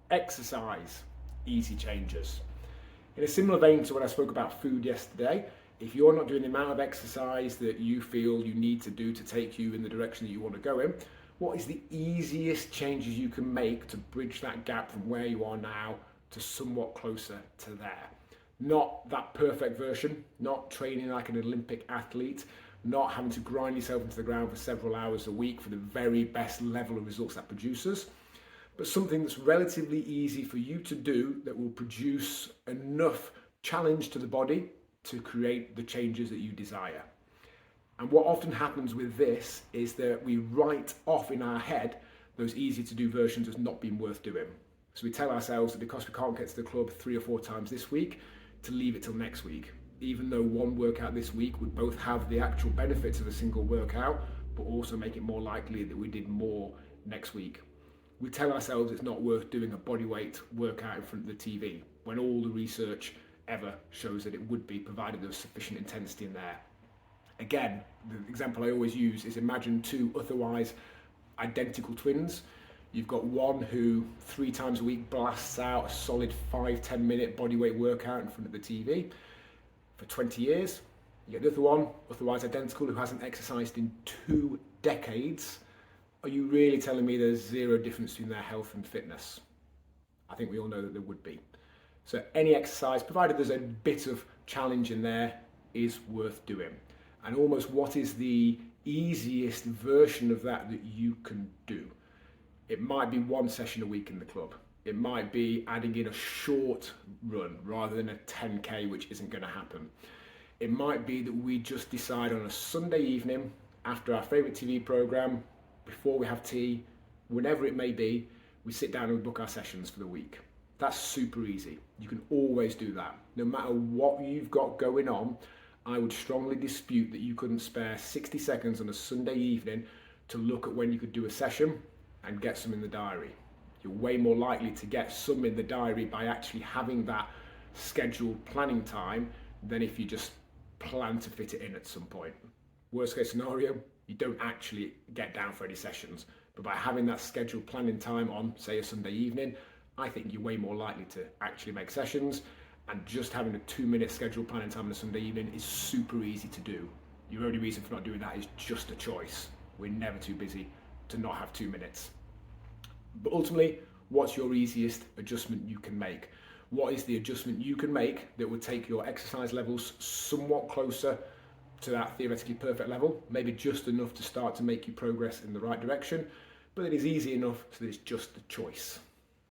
Exercise, easy changes. In a similar vein to when I spoke about food yesterday, if you're not doing the amount of exercise that you feel you need to do to take you in the direction that you want to go in, what is the easiest changes you can make to bridge that gap from where you are now to somewhat closer to there? Not that perfect version, not training like an Olympic athlete, not having to grind yourself into the ground for several hours a week for the very best level of results that produces, but something that's relatively easy for you to do that will produce enough challenge to the body to create the changes that you desire. And what often happens with this is that we write off in our head those easy to do versions as not being worth doing. So we tell ourselves that because we can't get to the club 3 or 4 times this week, to leave it till next week, even though one workout this week would both have the actual benefits of a single workout, but also make it more likely that we did more next week. We tell ourselves it's not worth doing a bodyweight workout in front of the TV, when all the research ever shows that it would be, provided there was sufficient intensity in there. Again, the example I always use is imagine 2 otherwise identical twins. You've got one who 3 times a week blasts out a solid 5-10 minute bodyweight workout in front of the TV for 20 years. You get the other one, otherwise identical, who hasn't exercised in 2 decades. Are you really telling me there's zero difference between their health and fitness? I think we all know that there would be. So any exercise, provided there's a bit of challenge in there, is worth doing. And almost what is the easiest version of that you can do? It might be 1 session a week in the club. It might be adding in a short run rather than a 10K, which isn't going to happen. It might be that we just decide on a Sunday evening after our favourite TV programme, before we have tea, whenever it may be, we sit down and we book our sessions for the week. That's super easy. You can always do that. No matter what you've got going on, I would strongly dispute that you couldn't spare 60 seconds on a Sunday evening to look at when you could do a session and get some in the diary. You're way more likely to get some in the diary by actually having that scheduled planning time than if you just plan to fit it in at some point. Worst case scenario, you don't actually get down for any sessions. But by having that scheduled planning time on, say, a Sunday evening, I think you're way more likely to actually make sessions. And just having a 2-minute scheduled planning time on a Sunday evening is super easy to do. Your only reason for not doing that is just a choice. We're never too busy to not have 2 minutes. But ultimately, what's your easiest adjustment you can make? What is the adjustment you can make that would take your exercise levels somewhat closer to that theoretically perfect level, maybe just enough to start to make you progress in the right direction, but it is easy enough so that it's just a choice.